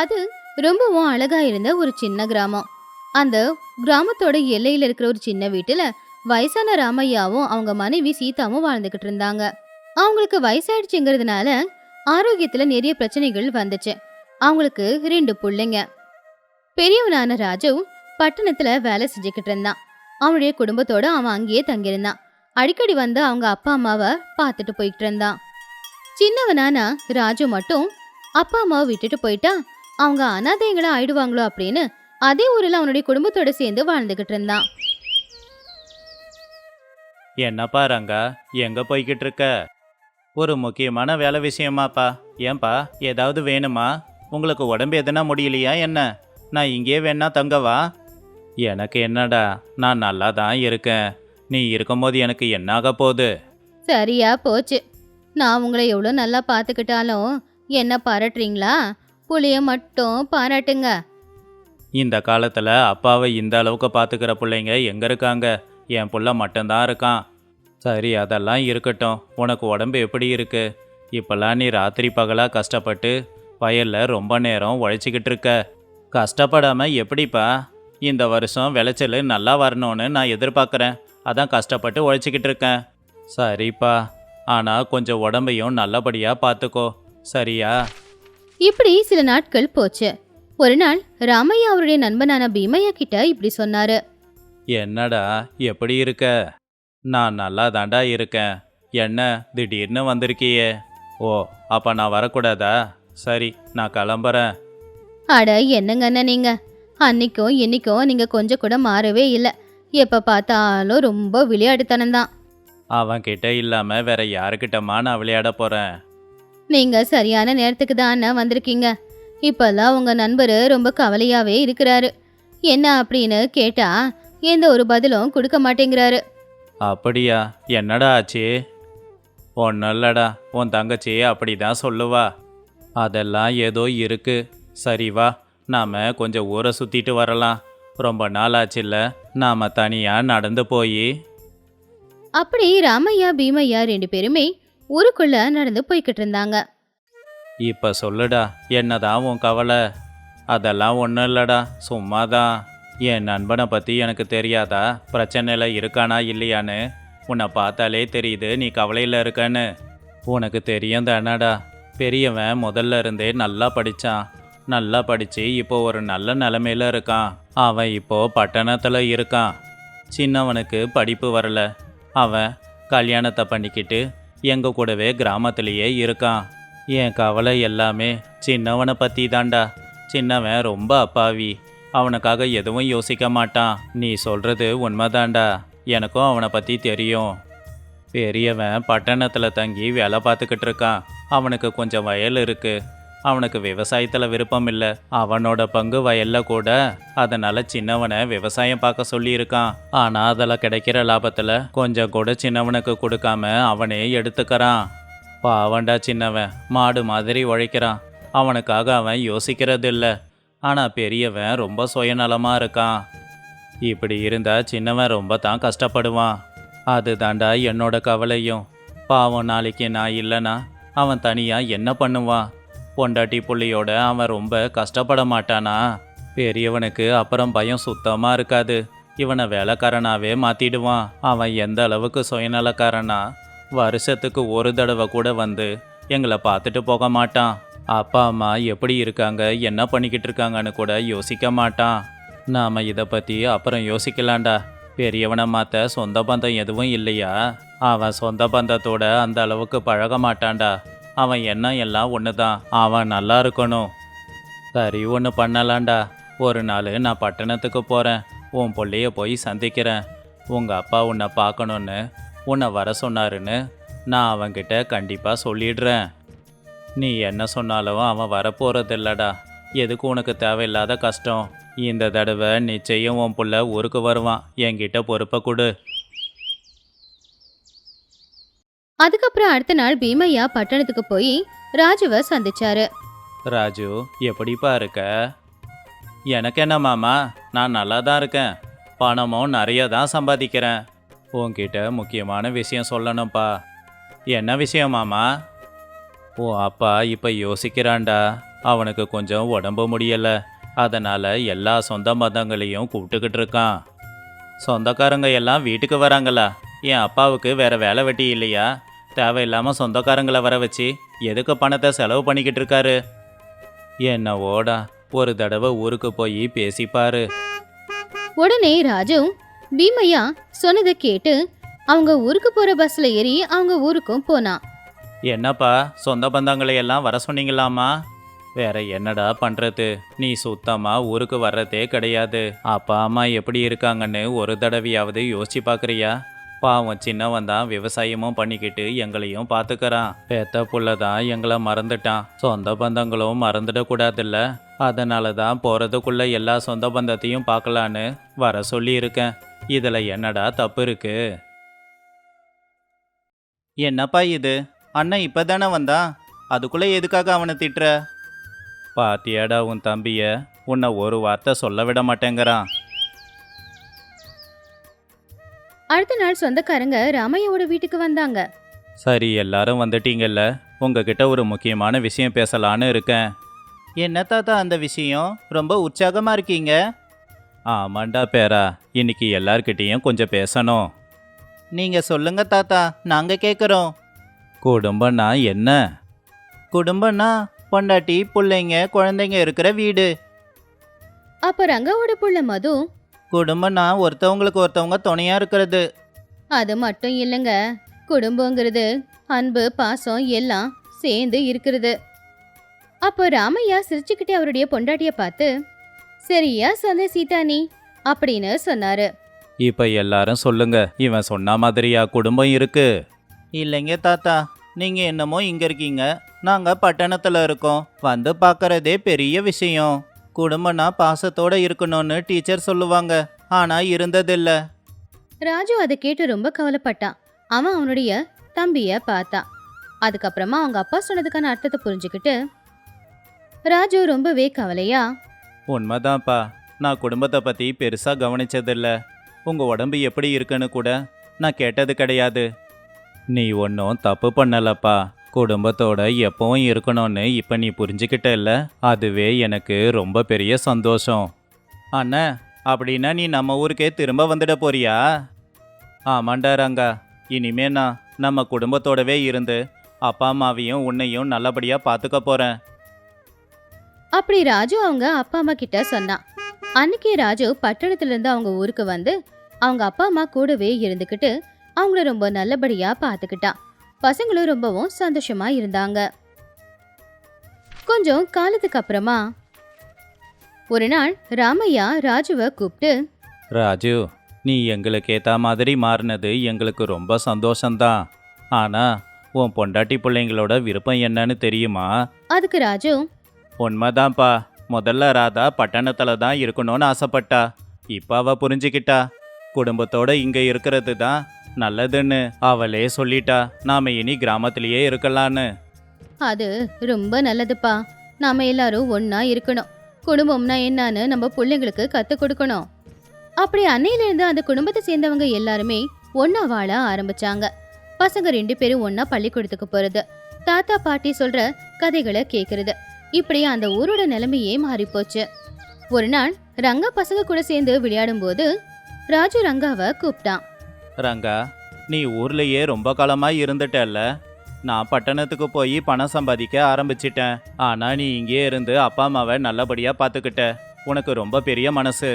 அது ரொம்பவும் அழகா இருந்த ஒரு சின்ன கிராமம். அந்த கிராமத்தோட எல்லையில இருக்கிற ஒரு சின்ன வீட்டுல வயசான ராமையாவும் அவங்க மனைவி சீதாவும் வாழ்ந்துகிட்டு இருந்தாங்க. அவங்களுக்கு வயசாயிடுச்சுங்கிறதுனால ஆரோக்கியத்துல நிறைய பிரச்சனைகள் வந்துச்சு. அவங்களுக்கு 2 பிள்ளைங்க. பெரியவனான ராஜு பட்டணத்துல வேலை செஞ்சுக்கிட்டு இருந்தான். அவனுடைய குடும்பத்தோட அவன் அங்கேயே தங்கியிருந்தான். அடிக்கடி வந்து அவங்க அப்பா அம்மாவை பார்த்துட்டு போயிட்டு இருந்தான். சின்னவனான ராஜு மட்டும் அப்பா அம்மாவை விட்டுட்டு போயிட்டா அவங்க அனாதைங்களா ஆயிடுவாங்களோ அப்படின்னு அதே ஊர்ல அவனுடைய குடும்பத்தோட சேர்ந்து வாழ்ந்துகிட்டு இருந்தான். என்னப்பா ரங்கா, எங்கே போய்கிட்டு இருக்க? ஒரு முக்கியமான வேலை விஷயமாப்பா. ஏன்பா, ஏதாவது வேணுமா? உங்களுக்கு உடம்பு எதுனா முடியலையா என்ன? நான் இங்கேயே வேணா தங்கவா? எனக்கு என்னடா, நான் நல்லா தான் இருக்கேன். நீ இருக்கும்போது எனக்கு என்ன ஆக போகுது? சரியா போச்சு. நான் உங்களை எவ்வளோ நல்லா பார்த்துக்கிட்டாலும் என்ன பாராட்டுறீங்களா? புளிய மட்டும் பாராட்டுங்க. இந்த காலத்தில் அப்பாவை இந்த அளவுக்கு பார்த்துக்கிற பிள்ளைங்க எங்கே இருக்காங்க? என் புள்ள மட்டும்தான் இருக்கான். சரி, அதெல்லாம் இருக்கட்டும். உனக்கு உடம்பு எப்படி இருக்கு? இப்போல்லாம் நீ ராத்திரி பகலாக கஷ்டப்பட்டு வயலில் ரொம்ப நேரம் உழைச்சிக்கிட்டு இருக்க. கஷ்டப்படாமல் எப்படிப்பா? இந்த வருஷம் விளைச்சல் நல்லா வரணும்னு நான் எதிர்பார்க்குறேன். அதான் கஷ்டப்பட்டு உழைச்சிக்கிட்டு இருக்கேன். சரிப்பா, ஆனால் கொஞ்சம் உடம்பையும் நல்லபடியாக பார்த்துக்கோ, சரியா? இப்படி சில நாட்கள் போச்சு. ஒரு நாள் ராமையா அவருடைய நண்பனான பீமையா கிட்ட இப்படி சொன்னாரு. என்னடா, எப்படி இருக்க? நான் நல்லா தாண்டா இருக்கேன். என்ன திடீர்னு வந்திருக்கியே? ஓ, அப்போ நான் வரக்கூடாதா? சரி, நான் கிளம்புறேன். அட என்னங்கண்ணா நீங்க, அன்னைக்கும் இன்னைக்கும் நீங்க கொஞ்சம் கூட மாறவே இல்லை. எப்ப பார்த்தாலும் ரொம்ப விளையாட்டுத்தனம்தான். அவன்கிட்ட இல்லாமல் வேற யாருக்கிட்டமா நான் விளையாட போகிறேன்? நீங்க சரியான நேரத்துக்கு தான் அண்ணா வந்திருக்கீங்க. இப்பெல்லாம் உங்க நண்பரு ரொம்ப கவலையாவே இருக்கிறாரு. என்ன அப்படின்னு கேட்டா எந்த ஒரு பதிலும் கொடுக்க மாட்டேங்கிறாரு. அப்படியா? என்னடா ஆச்சு? ஒன்றும் இல்லடா, உன் தங்கச்சி அப்படி தான் சொல்லுவா. அதெல்லாம் ஏதோ இருக்கு. சரி வா, நாம் கொஞ்சம் ஊரை சுற்றிட்டு வரலாம். ரொம்ப நாள் ஆச்சுல்ல, நாம் தனியாக நடந்து போய். அப்படி ராமையா பீமையா 2 பேருமே ஊருக்குள்ள நடந்து போய்கிட்டு இருந்தாங்க. இப்போ சொல்லுடா, என்னதான் உன் கவலை? அதெல்லாம் ஒன்றும் இல்லடா, சும்மாதான். என் நண்பனை பற்றி எனக்கு தெரியாதா? பிரச்சனையில் இருக்கானா இல்லையான்னு? உன்னை பார்த்தாலே தெரியுது நீ கவலையில் இருக்கன்னு. உனக்கு தெரியும் தானடா, பெரியவன் முதல்ல இருந்தே நல்லா படித்தான். நல்லா படித்து இப்போ ஒரு நல்ல நிலமையில இருக்கான். அவன் இப்போ பட்டணத்தில் இருக்கான். சின்னவனுக்கு படிப்பு வரல. அவன் கல்யாணத்தை பண்ணிக்கிட்டு எங்கள் கூடவே கிராமத்திலேயே இருக்கான். என் கவலை எல்லாமே சின்னவனை பற்றி தாண்டா. சின்னவன் ரொம்ப அப்பாவி. அவனுக்காக எதுவும் யோசிக்க மாட்டான். நீ சொல்கிறது உண்மைதாண்டா, எனக்கும் அவனை பற்றி தெரியும். பெரியவன் பட்டணத்தில் தங்கி வேலை பார்த்துக்கிட்டு இருக்கான். அவனுக்கு கொஞ்சம் வயல் இருக்கு. அவனுக்கு விவசாயத்தில் விருப்பம் இல்லை. அவனோட பங்கு வயலில் கூட. அதனால் சின்னவனை விவசாயம் பார்க்க சொல்லியிருக்கான். ஆனால் அதில் கிடைக்கிற லாபத்தில் கொஞ்சம் கூட சின்னவனுக்கு கொடுக்காம அவனே எடுத்துக்கிறான். பாவண்டா சின்னவன், மாடு மாதிரி உழைக்கிறான். அவனுக்காக அவன் யோசிக்கிறது இல்லை. ஆனால் பெரியவன் ரொம்ப சுயநலமாக இருக்கான். இப்படி இருந்தால் சின்னவன் ரொம்ப தான் கஷ்டப்படுவான். அது தாண்டா என்னோட கவலையும். பாவம், நாளைக்கு நான் இல்லைன்னா அவன் தனியாக என்ன பண்ணுவான்? பொண்டாட்டி புள்ளியோட அவன் ரொம்ப கஷ்டப்பட மாட்டானா? பெரியவனுக்கு அப்புறம் பயம் சுத்தமாக இருக்காது. இவனை வேலைக்காரனாவே மாற்றிடுவான். அவன் எந்த அளவுக்கு சுயநலக்காரனா, வருஷத்துக்கு ஒரு தடவை கூட வந்து எங்களை பார்த்துட்டு போக மாட்டான். அப்பா அம்மா எப்படி இருக்காங்க, என்ன பண்ணிக்கிட்டு இருக்காங்கன்னு கூட யோசிக்க மாட்டான். நாம் இதை பற்றி அப்புறம் யோசிக்கலாண்டா. பெரியவனை மாற்ற சொந்த பந்தம் எதுவும் இல்லையா? அவன் சொந்த பந்தத்தோட அந்த அளவுக்கு பழக மாட்டான்டா. அவன் எண்ணம் எல்லாம் ஒன்று தான். அவன் நல்லா இருக்கணும். சரி, ஒன்று பண்ணலாண்டா. ஒரு நாள் நான் பட்டணத்துக்கு போகிறேன். உன் பிள்ளைய போய் சந்திக்கிறேன். உங்கள் அப்பா உன்னை பார்க்கணுன்னு உன்னை வர சொன்னாருன்னு நான் அவன்கிட்ட கண்டிப்பாக சொல்லிடுறேன். நீ என்ன சொன்னாலும் அவன் வரப்போகிறது இல்லடா. எதுக்கு உனக்கு தேவையில்லாத கஷ்டம்? இந்த தடவை நிச்சயம் உன் புள்ள ஊருக்கு வருவான். என்கிட்ட பொறுப்பை கொடு. அதுக்கப்புறம் அடுத்த நாள் பீமையா பட்டணத்துக்கு போய் ராஜுவை சந்திச்சாரு. ராஜு, எப்படிப்பா இருக்க? எனக்கு என்ன மாமா, நான் நல்லா தான் இருக்கேன். பணமும் நிறைய தான் சம்பாதிக்கிறேன். உன்கிட்ட முக்கியமான விஷயம் சொல்லணும்ப்பா. என்ன விஷயம் மாமா? ஓ அப்பா இப்போ யோசிக்கிறான்டா. அவனுக்கு கொஞ்சம் உடம்பு முடியல. அதனால எல்லா சொந்த பந்தங்களையும் கூப்பிட்டுக்கிட்டு இருக்கான். சொந்தக்காரங்க எல்லாம் வீட்டுக்கு வராங்களா? என் அப்பாவுக்கு வேற வேலை வெட்டி இல்லையா? தேவையில்லாம சொந்தக்காரங்களை வர வச்சு எதுக்கு பணத்தை செலவு பண்ணிக்கிட்டு இருக்காரு? என்னவோடா, ஒரு தடவை ஊருக்கு போய் பேசிப்பாரு. உடனே ராஜு பீமையா சொன்னதை கேட்டு அவங்க ஊருக்கு போற பஸ்ல ஏறி அவங்க ஊருக்கும் போனான். என்னப்பா, சொந்த பந்தங்களை எல்லாம் வர சொன்னீங்களாமா? வேற என்னடா பண்றது? நீ சுத்தமா ஊருக்கு வர்றதே கிடையாது. அப்பா அம்மா எப்படி இருக்காங்கன்னு ஒரு தடவையாவது யோசிச்சு பார்க்கறியா? பாவம் சின்னவன் தான் விவசாயமும் பண்ணிக்கிட்டு எங்களையும் பார்த்துக்கறான். பெத்த புள்ள தான் எங்களை மறந்துட்டான். சொந்த பந்தங்களும் மறந்துடக்கூடாதுல்ல. அதனால தான் போறதுக்குள்ள எல்லா சொந்த பந்தத்தையும் பார்க்கலான்னு வர சொல்லி இருக்கேன். இதுல என்னடா தப்பு இருக்கு? என்னப்பா இது? அண்ணன் இப்பதானே வந்தான், அதுக்குள்ள எதுக்காக அவனை திட்டுற? பாத்தியாடா உன் தம்பிய, உன்னை ஒரு வார்த்தை சொல்ல விட மாட்டேங்கிறான். அடுத்த நாள் சொந்தக்காரங்க ராமையாவோட வீட்டுக்கு வந்தாங்க. சரி, எல்லாரும் வந்துட்டீங்கல்ல, உங்ககிட்ட ஒரு முக்கியமான விஷயம் பேசலான்னு இருக்கேன். என்ன தாத்தா அந்த விஷயம்? ரொம்ப உற்சாகமா இருக்கீங்க. ஆமாண்டா பேரா, இன்னைக்கு எல்லார்கிட்டேயும் கொஞ்சம் பேசணும். நீங்க சொல்லுங்க தாத்தா, நாங்க கேட்குறோம். குடும்பம்னா என்ன? குடும்பம்னா பொண்டாட்டி பிள்ளைங்க குழந்தைங்க இருக்கிற வீடு. அப்ப ரங்காவோட புள்ள மது, குடும்பம்னா ஒருத்தவங்களுக்கு ஒருத்தவங்க துணையா இருக்கிறது. அது மட்டும் இல்லைங்க, குடும்பங்கிறது அன்பு பாசம் எல்லாம் சேர்ந்து இருக்கிறது. அப்போ ராமையா சிரிச்சுக்கிட்டே அவருடைய பொண்டாட்டிய பார்த்து, சரியா சொன்ன சீதா நீ அப்படின்னு சொன்னாரு. இப்ப எல்லாரும் சொல்லுங்க, இவன் சொன்ன மாதிரியா குடும்பம் இருக்கு? இல்லைங்க தாத்தா, நீங்க என்னமோ இங்க இருக்கீங்க, நாங்க பட்டணத்துல இருக்கோம். வந்து பார்க்கறதே பெரிய விஷயம். குடும்பம்னா பாசத்தோட இருக்கணும்னு டீச்சர் சொல்லுவாங்க, ஆனா இருந்ததில்ல. ராஜு அதை கேட்டு ரொம்ப கவலைப்பட்டான். அவன் அவனுடைய தம்பிய பார்த்தான். அதுக்கப்புறமா அவங்க அப்பா சொன்னதுக்கான அர்த்தத்தை புரிஞ்சுக்கிட்டு ராஜு ரொம்பவே கவலையா, உண்மைதான்ப்பா, நான் குடும்பத்தை பத்தி பெருசா கவனிச்சதில்ல. உங்க உடம்பு எப்படி இருக்குன்னு கூட நான் கேட்டது கிடையாது. நீ ஒன்றும் தப்பு பண்ணலப்பா. குடும்பத்தோட எப்பவும் இருக்கணும்னு இப்போ நீ புரிஞ்சுக்கிட்ட இல்ல, அதுவே எனக்கு ரொம்ப பெரிய சந்தோஷம். அண்ணா, அப்படின்னா நீ நம்ம ஊருக்கே திரும்ப வந்துட போறியா? ஆமாண்டா ரங்கா, இனிமே நான் நம்ம குடும்பத்தோடவே இருந்து அப்பா அம்மாவையும் உன்னையும் நல்லபடியாக பார்த்துக்க போகிறேன். அப்படி ராஜு அவங்க அப்பா அம்மா கிட்ட சொன்னான். அன்னைக்கு ராஜு பட்டணத்துல இருந்து அவங்க ஊருக்கு வந்து அவங்க அப்பா அம்மா கூடவே இருந்துக்கிட்டு அவங்கள ரொம்ப நல்லபடியா பார்த்துக்கிட்டான். பசங்களும் ரொம்பவும் சந்தோஷமா இருந்தாங்க. கொஞ்சம் காலத்துக்கு அப்புறமா ஒரு நாள் ராமையா ராஜுவை கூப்பிட்டு, ராஜு, நீ எங்களுக்கு ஏற்ற மாதிரி மாறினது எங்களுக்கு ரொம்ப சந்தோஷம்தான். ஆனால் உன் பொண்டாட்டி பிள்ளைங்களோட விருப்பம் என்னன்னு தெரியுமா? அதுக்கு ராஜு, உண்மைதான்ப்பா, முதல்ல ராதா பட்டணத்தில் தான் இருக்கணும்னு ஆசைப்பட்டா. இப்போ அவ புரிஞ்சுக்கிட்டா. குடும்பத்தோட இங்கே இருக்கிறது தான் நல்லதுன்னு அவளே சொல்லிட்டா. நாம இனி கிராமத்திலேயே இருக்கலான்னு. அது ரொம்ப நல்லதுப்பா. நாம எல்லாரும் ஒன்னா இருக்கணும். குடும்பம்னா என்னன்னு நம்ம பிள்ளைங்களுக்கு கத்து கொடுக்கணும். அப்படி அன்னையில இருந்து அந்த குடும்பத்தை சேர்ந்தவங்க எல்லாருமே ஒன்னா வாழ ஆரம்பிச்சாங்க. பசங்க 2 பேரும் ஒன்னா பள்ளிக்கூடத்துக்கு போறது, தாத்தா பாட்டி சொல்ற கதைகளை கேக்குறது, இப்படி அந்த ஊரோட நிலைமையே மாறி போச்சு. ஒரு நாள் ரங்கா பசங்க கூட சேர்ந்து விளையாடும் போது ராஜு ரங்காவை கூப்பிட்டான். ரங்கா, நீ ஊர்லயே ரொம்ப காலமா இருந்துட்டல்ல. நான் பட்டணத்துக்கு போய் பணம் சம்பாதிக்க ஆரம்பிச்சிட்டேன். ஆனா நீ இங்கே இருந்து அப்பா அம்மாவை நல்லபடியா பார்த்துக்கிட்ட. உனக்கு ரொம்ப பெரிய மனசு.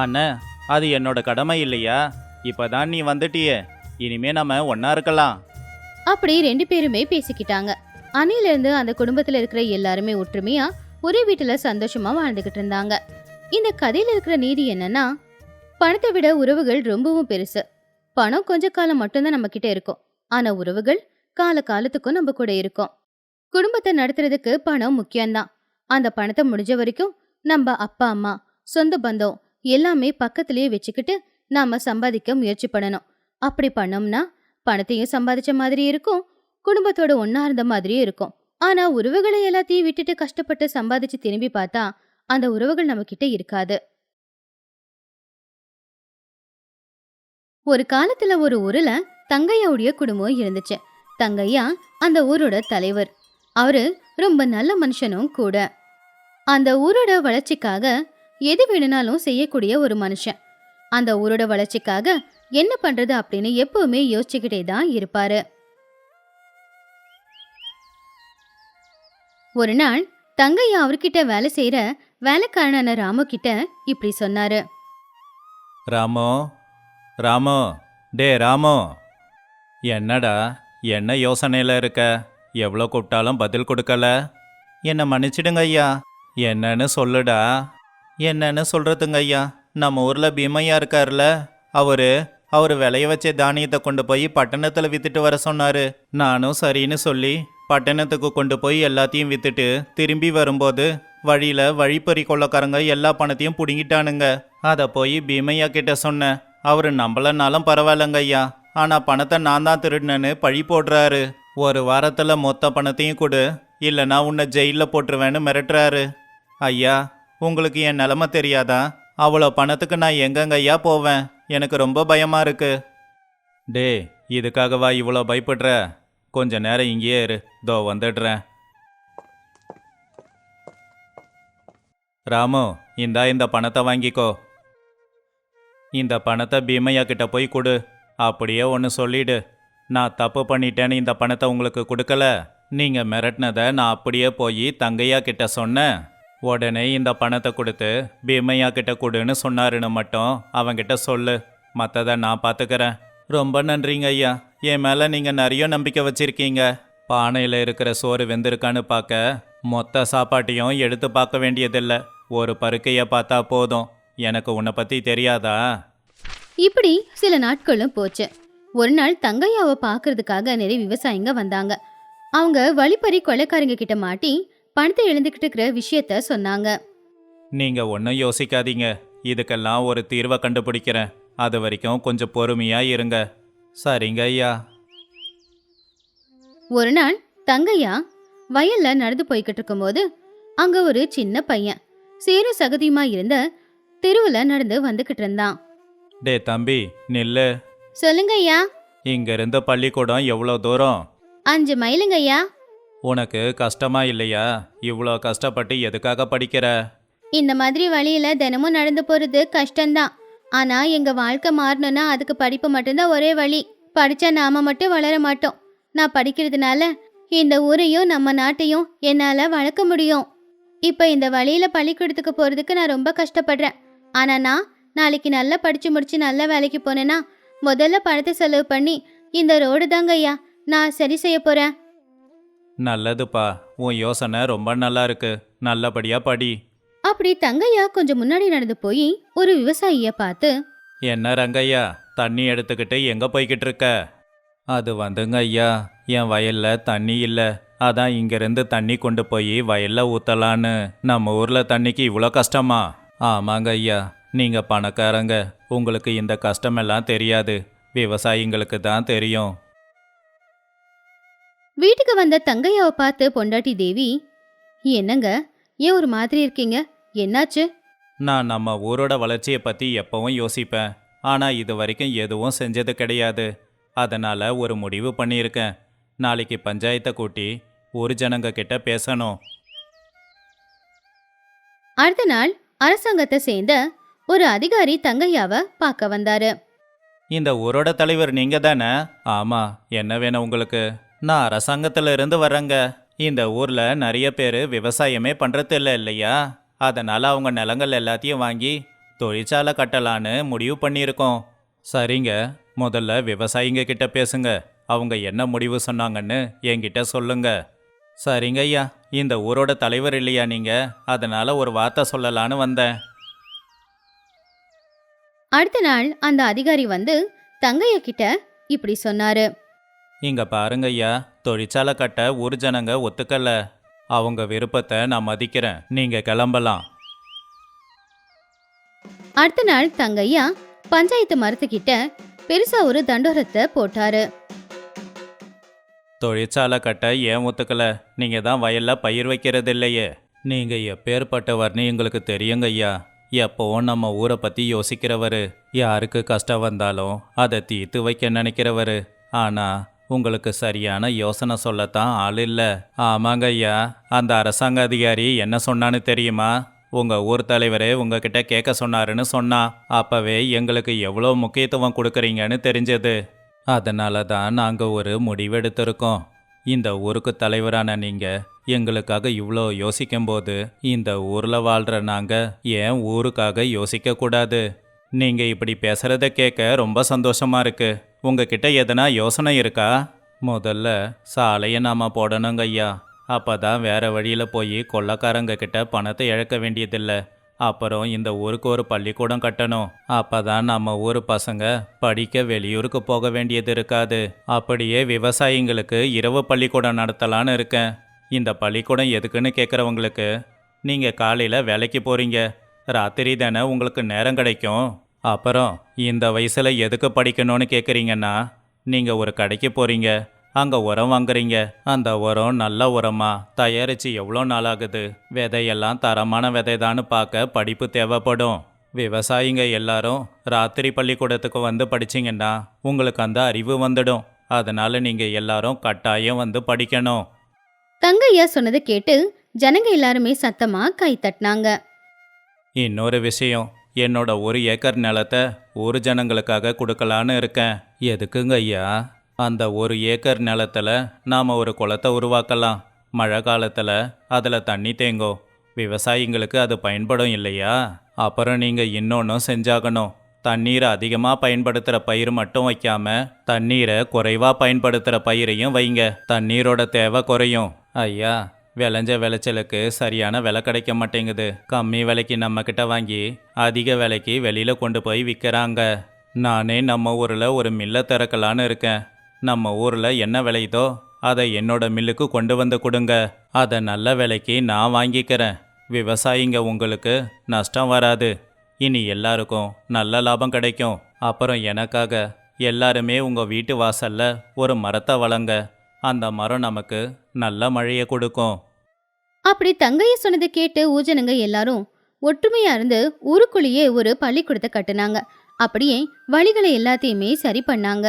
அண்ணா, அது என்னோட கடமை இல்லையா? இப்பதான் நீ வந்துட்டியே, இனிமே நம்ம ஒன்னா இருக்கலாம். அப்படி 2 பேருமே பேசிக்கிட்டாங்க. அன்னையில இருந்து அந்த குடும்பத்துல இருக்கிற எல்லாருமே ஒற்றுமையா ஒரே வீட்டுல சந்தோஷமா வாழ்ந்துகிட்டு இருந்தாங்க. இந்த கதையில இருக்கிற நீதி என்னன்னா, பணத்தை விட உறவுகள் ரொம்பவும் பெருசு. பணம் கொஞ்ச காலம் மட்டும்தான் நம்ம கிட்ட இருக்கும், ஆனா உறவுகள் கால காலத்துக்கும் நம்ம கூட இருக்கும். குடும்பத்தை நடத்துறதுக்கு பணம் முக்கியம்தான். அந்த பணத்தை முடிஞ்ச வரைக்கும் நம்ம அப்பா அம்மா சொந்த பந்தம் எல்லாமே பக்கத்திலேயே வச்சுக்கிட்டு நாம சம்பாதிக்க முயற்சி பண்ணணும். அப்படி பண்ணோம்னா பணத்தையும் சம்பாதிச்ச மாதிரி இருக்கும், குடும்பத்தோட ஒன்னா இருந்த மாதிரியும் இருக்கும். ஆனா உறவுகளை எல்லாத்தையும் விட்டுட்டு கஷ்டப்பட்டு சம்பாதிச்சு திரும்பி பார்த்தா அந்த உறவுகள் நம்ம கிட்ட இருக்காது. ஒரு காலத்துல ஒரு ஊர்ல தங்கையாவுடைய குடும்பம் இருந்துச்சு. தங்கையா அந்த ஊரோட தலைவர். அவரு ரொம்ப நல்ல மனுஷனும் கூட. அந்த ஊரோட வளர்ச்சிக்காக எது வேணும்னாலும் செய்யக்கூடிய ஒரு மனுஷன். அந்த ஊரோட வளர்ச்சிக்காக என்ன பண்றது அப்படின்னு எப்பவுமே யோசிச்சுக்கிட்டே தான் இருப்பாரு. ஒரு நாள் தங்கையா அவர்கிட்ட வேலை செய்யற வேலைக்காரனான ராமு கிட்ட இப்படி சொன்னாரு. ராமு, ராமு, டே ராமு, என்னடா என்ன யோசனையில் இருக்க? எவ்வளோ கூப்பிட்டாலும் பதில் கொடுக்கல. என்னை மன்னிச்சிடுங்க ஐயா. என்னன்னு சொல்லுடா. என்னன்னு சொல்கிறதுங்க ஐயா, நம்ம ஊரில் பீமையா இருக்கார்ல, அவர் விளைய வச்ச தானியத்தை கொண்டு போய் பட்டணத்தில் விற்றுட்டு வர சொன்னார். நானும் சரின்னு சொல்லி பட்டணத்துக்கு கொண்டு போய் எல்லாத்தையும் விற்றுட்டு திரும்பி வரும்போது வழியில் வழிப்பறி கொள்ளக்காரங்க எல்லா பணத்தையும் பிடுங்கிட்டானுங்க. அதை போய் பீமையா கிட்ட சொன்னேன். அவர் நம்பலனாலும் பரவாயில்லங்க ஐயா, ஆனால் பணத்தை நான் தான் திருடினேன்னு பழி போடுறாரு. ஒரு வாரத்தில் மொத்த பணத்தையும் கொடு, இல்லைனா உன்னை ஜெயிலில் போட்டுருவேன்னு மிரட்டுறாரு. ஐயா, உங்களுக்கு என் நிலமை தெரியாதா? அவ்வளோ பணத்துக்கு நான் எங்கங்க ஐயா போவேன்? எனக்கு ரொம்ப பயமாக இருக்கு. டே, இதுக்காகவா இவ்வளோ பயப்படுற? கொஞ்ச நேரம் இங்கேயே இரு, தோ வந்துடுறேன். ராமு, இந்த பணத்தை வாங்கிக்கோ. இந்த பணத்தை பீமையா கிட்ட போய் கொடு. அப்படியே ஒன்று சொல்லிடு, நான் தப்பு பண்ணிட்டேன்னு இந்த பணத்தை உங்களுக்கு கொடுக்கல. நீங்கள் மிரட்டினதை நான் அப்படியே போய் தங்கையா கிட்ட சொன்னேன். உடனே இந்த பணத்தை கொடுத்து பீமையா கிட்ட கொடுன்னு சொன்னாருன்னு மட்டும் அவங்கிட்ட சொல்லு. மற்றதை நான் பார்த்துக்கிறேன். ரொம்ப நன்றிங்க ஐயா. என் மேலே நீங்கள் நிறைய நம்பிக்கை வச்சிருக்கீங்க. பானையில் இருக்கிற சோறு வெந்திருக்கான்னு பார்க்க மொத்த சாப்பாட்டையும் எடுத்து பார்க்க வேண்டியதில்லை. ஒரு பருக்கையை பார்த்தா போதும். எனக்கு உன்னை பற்றி தெரியாதா? இப்படி சில நாட்களும் போச்சு. ஒரு நாள் தங்கையாவை பார்க்கறதுக்காக நிறைய விவசாயிங்க வந்தாங்க. அவங்க வழிப்பறி கொள்ளைக்காரங்க கிட்ட மாட்டி பணத்தை இழந்துக்கிட்டு இருக்கிற விஷயத்த சொன்னாங்க. நீங்கள் ஒன்றும் யோசிக்காதீங்க, இதுக்கெல்லாம் ஒரு தீர்வை கண்டுபிடிக்கிறேன். அது வரைக்கும் கொஞ்சம் பொறுமையாக இருங்க. சரிங்க ஐயா. ஒரு நாள் தங்கையா வயல்ல நடந்து போய்கிட்டு இருக்கும்போது அங்க ஒரு சின்ன பையன் சேரும் சகதியுமா இருந்த தெருவுல நடந்து வந்துகிட்டு இருந்தான். டே தம்பி, நில்லு. சொல்லுங்க ஐயா. இங்கிருந்து பள்ளிக்கூடம் எவ்வளோ தூரம்? 5 மைலுங்க ஐயா. உனக்கு கஷ்டமா இல்லையா? இவ்வளோ கஷ்டப்பட்டு எதுக்காக படிக்கிற? இந்த மாதிரி வழியில தினமும் நடந்து போறது கஷ்டம்தான். ஆனா எங்க வாழ்க்கை மாறணும்னா அதுக்கு படிப்பு மட்டும்தான் ஒரே வழி. படிச்சா நாம மட்டும் வளர மாட்டோம். நான் படிக்கிறதுனால இந்த ஊரையும் நம்ம நாட்டையும் என்னால வளர்க்க முடியும். இப்ப இந்த வழியில பள்ளிக்கூடத்துக்கு போறதுக்கு நான் ரொம்ப கஷ்டப்படுறேன். ஆனா நான் நாளைக்கு நல்லா படிச்சு முடிச்சு நல்ல வேலைக்கு போனேன்னா முதல்ல பணத்தை செலவு பண்ணி இந்த ரோடு தாங்க ஐயா நான் சரி செய்ய போறேன். நல்லதுப்பா, உன் யோசனை ரொம்ப நல்லா இருக்கு. நல்லபடியா படி. அப்படி தங்கையா கொஞ்சம் முன்னாடி நடந்து போய் ஒரு விவசாயிய பார்த்து, என்ன ரங்கையா, தண்ணி எடுத்துக்கிட்டு எங்கே போய்கிட்டு இருக்க? அது வந்துங்க ஐயா, என் வயலில் தண்ணி இல்லை. அதான் இங்கேருந்து தண்ணி கொண்டு போய் வயலில் ஊற்றலான்னு. நம்ம ஊரில் தண்ணிக்கு இவ்வளோ கஷ்டமா? ஆமாங்க ஐயா, நீங்கள் பணக்காரங்க, உங்களுக்கு இந்த கஷ்டமெல்லாம் தெரியாது. விவசாயிங்களுக்கு தான் தெரியும். வீட்டுக்கு வந்த தங்கையாவை பார்த்து பொண்டாட்டி தேவி, என்னங்க ஏன் ஒரு மாதிரி இருக்கீங்க? என்னாச்சு? நான் நம்ம ஊரோட வளர்ச்சியை பற்றி எப்பவும் யோசிப்பேன். ஆனால் இது வரைக்கும் எதுவும் செஞ்சது கிடையாது. அதனால் ஒரு முடிவு பண்ணியிருக்கேன். நாளைக்கு பஞ்சாயத்தை கூட்டி ஊர் ஜனங்க கிட்ட பேசணும். அடுத்த நாள் அரசாங்கத்தை சேர்ந்த ஒரு அதிகாரி தங்கையாவை பார்க்க வந்தாரு. இந்த ஊரோட தலைவர் நீங்க தானே? ஆமா, என்ன வேணும் உங்களுக்கு? நான் அரசாங்கத்துல இருந்து வரேங்க. இந்த ஊர்ல நிறைய பேர் விவசாயமே பண்றது இல்லையா? அதனால அவங்க நிலங்கள் எல்லாத்தையும் வாங்கி தொழிற்சாலை கட்டலான்னு முடிவு பண்ணியிருக்கோம். சரிங்க, முதல்ல விவசாயிங்க கிட்ட பேசுங்க. அவங்க என்ன முடிவு சொன்னாங்கன்னு என்கிட்ட சொல்லுங்க. சரிங்க ஐயா, இந்த ஊரோட தலைவர் இல்லையா நீங்க? அதனால ஒரு வார்த்தை சொல்லலான்னு வந்தேன். அடுத்த நாள் அந்த அதிகாரி வந்து தங்கையா கிட்ட இப்படி சொன்னாரு. இங்க பாருங்க ஐயா, தொழிற்சாலை கட்ட ஊர் ஜனங்க ஒத்துக்கல. அவங்க விருப்பத்தை நான் மதிக்கிறேன். நீங்க கிளம்பலாம். அடுத்த நாள் தங்கையா பஞ்சாயத்து மரத்துக்கிட்ட பெருசா ஒரு தண்டோரத்தை போட்டாரு. தொழிற்சாலை கட்ட ஏன் ஒத்துக்கல? நீங்க தான் வயல்ல பயிர் வைக்கிறது இல்லையே. நீங்க எப்பேற்பட்டவர்னு எங்களுக்கு தெரியுங்க ஐயா. எப்பவும் நம்ம ஊரை பத்தி யோசிக்கிறவரு. யாருக்கு கஷ்டம் வந்தாலும் அதை தீர்த்து வைக்க நினைக்கிறவரு. ஆனா உங்களுக்கு சரியான யோசனை சொல்லத்தான் ஆள் இல்லை. ஆமாங்க ஐயா, அந்த அரசாங்க அதிகாரி என்ன சொன்னான்னு தெரியுமா? உங்கள் ஊர் தலைவரே உங்ககிட்ட கேட்க சொன்னாருன்னு சொன்னா. அப்போவே எங்களுக்கு எவ்வளோ முக்கியத்துவம் கொடுக்குறீங்கன்னு தெரிஞ்சது. அதனால தான் நாங்கள் ஒரு முடிவெடுத்திருக்கோம். இந்த ஊருக்கு தலைவரான நீங்கள் எங்களுக்காக இவ்வளோ யோசிக்கும்போது இந்த ஊரில் வாழ்கிற நாங்கள் ஏன் ஊருக்காக யோசிக்கக்கூடாது? நீங்கள் இப்படி பேசுகிறத கேட்க ரொம்ப சந்தோஷமாக இருக்கு. உங்ககிட்ட எதனா யோசனை இருக்கா? முதல்ல சாலையை நாம் போடணுங்க ஐயா. அப்போ தான் வேறு வழியில் போய் கொள்ளைக்காரங்க கிட்ட பணத்தை இழக்க வேண்டியதில்லை. அப்புறம் இந்த ஊருக்கு ஒரு பள்ளிக்கூடம் கட்டணும். அப்போ தான் நம்ம ஊர் பசங்க படிக்க வெளியூருக்கு போக வேண்டியது இருக்காது. அப்படியே விவசாயிங்களுக்கு இரவு பள்ளிக்கூடம் நடத்தலான்னு இருக்கேன். இந்த பள்ளிக்கூடம் எதுக்குன்னு கேட்குறவங்களுக்கு, நீங்கள் காலையில் வேலைக்கு போகிறீங்க, ராத்திரி தானே உங்களுக்கு நேரம் கிடைக்கும். அப்புறம் இந்த வயசில் எதுக்கு படிக்கணும்னு கேட்குறீங்கன்னா, நீங்கள் ஒரு கடைக்கு போகிறீங்க, அங்கே உரம் வாங்குறீங்க. அந்த உரம் நல்ல உரமா தயாரித்து எவ்வளோ நாள் ஆகுது, விதையெல்லாம் தரமான விதைதான்னு பார்க்க படிப்பு தேவைப்படும். விவசாயிங்க எல்லாரும் ராத்திரி பள்ளிக்கூடத்துக்கு வந்து படிச்சிங்கன்னா உங்களுக்கு அந்த அறிவு வந்துடும். அதனால் நீங்கள் எல்லாரும் கட்டாயம் வந்து படிக்கணும். தங்கையா சொன்னதை கேட்டு ஜனங்க எல்லாருமே சத்தமா கை தட்டினாங்க. இன்னொரு விஷயம், என்னோட 1 ஏக்கர் நிலத்தை ஊர் ஜனங்களுக்காக கொடுக்கலான்னு இருக்கேன். எதுக்குங்க ஐயா? அந்த 1 ஏக்கர் நிலத்தில் நாம் ஒரு குளத்தை உருவாக்கலாம். மழை காலத்தில் அதில் தண்ணி தேங்கும். விவசாயிங்களுக்கு அது பயன்படும் இல்லையா? அப்புறம் நீங்கள் இன்னொன்றும் செஞ்சாகணும். தண்ணீரை அதிகமாக பயன்படுத்துகிற பயிர் மட்டும் வைக்காம தண்ணீரை குறைவாக பயன்படுத்துகிற பயிரையும் வைங்க. தண்ணீரோட தேவை குறையும். ஐயா, விளைஞ்ச விளைச்சலுக்கு சரியான விலை கிடைக்க மாட்டேங்குது. கம்மி விலைக்கு நம்மக்கிட்ட வாங்கி அதிக விலைக்கு வெளியில் கொண்டு போய் விற்கிறாங்க. நானே நம்ம ஊரில் ஒரு மில்லை திறக்கலான்னு இருக்கேன். நம்ம ஊரில் என்ன விளையுதோ அதை என்னோட மில்லுக்கு கொண்டு வந்து கொடுங்க. அதை நல்ல விலைக்கு நான் வாங்கிக்கிறேன். விவசாயிங்க உங்களுக்கு நஷ்டம் வராது. இனி எல்லாருக்கும் நல்ல லாபம் கிடைக்கும். அப்புறம் எனக்காக எல்லாருமே உங்கள் வீட்டு வாசலில் ஒரு மரத்தை வளங்க. அந்த மரம் நமக்கு நல்ல மழையை கொடுக்கும். அப்படி தங்கையா சொன்னதை கேட்டு ஊஜனங்க எல்லாரும் ஒற்றுமையா இருந்து ஊருக்குள்ளேயே ஒரு பள்ளிக்கூடத்தை கட்டுனாங்க. அப்படியே வழிகளை எல்லாத்தையுமே சரி பண்ணாங்க.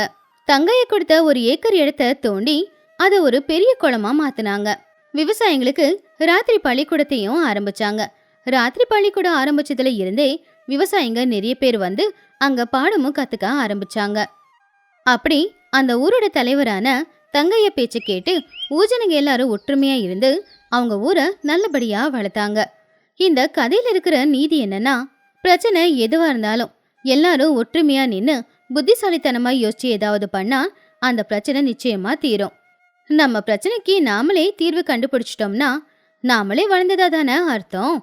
தங்கையா கொடுத்த 1 ஏக்கர் இடத்தை தோண்டி அதை ஒரு பெரிய குளமா மாத்தினாங்க. விவசாயிங்களுக்கு ராத்திரி பள்ளிக்கூடத்தையும் ஆரம்பிச்சாங்க. ராத்திரி பள்ளிக்கூடம் ஆரம்பிச்சதுல இருந்தே விவசாயிங்க நிறைய பேர் வந்து அங்க பாடமும் கத்துக்க ஆரம்பிச்சாங்க. அப்படி அந்த ஊரோட தலைவரான தங்கைய பேச்சு கேட்டு ஊஜனங்க எல்லாரும் ஒற்றுமையா இருந்து அவங்க ஊரை நல்லபடியா வளர்த்தாங்க. இந்த கதையில இருக்கிற நீதி என்னன்னா, பிரச்சனை எதுவா இருந்தாலும் எல்லாரும் ஒற்றுமையா நின்னு புத்திசாலித்தனமா யோசிச்சு ஏதாவது பண்ணா அந்த பிரச்சனை நிச்சயமா தீரும். நம்ம பிரச்சனைக்கு நாமளே தீர்வு கண்டுபிடிச்சிட்டோம்னா நாமளே வளர்ந்ததா தானே அர்த்தம்.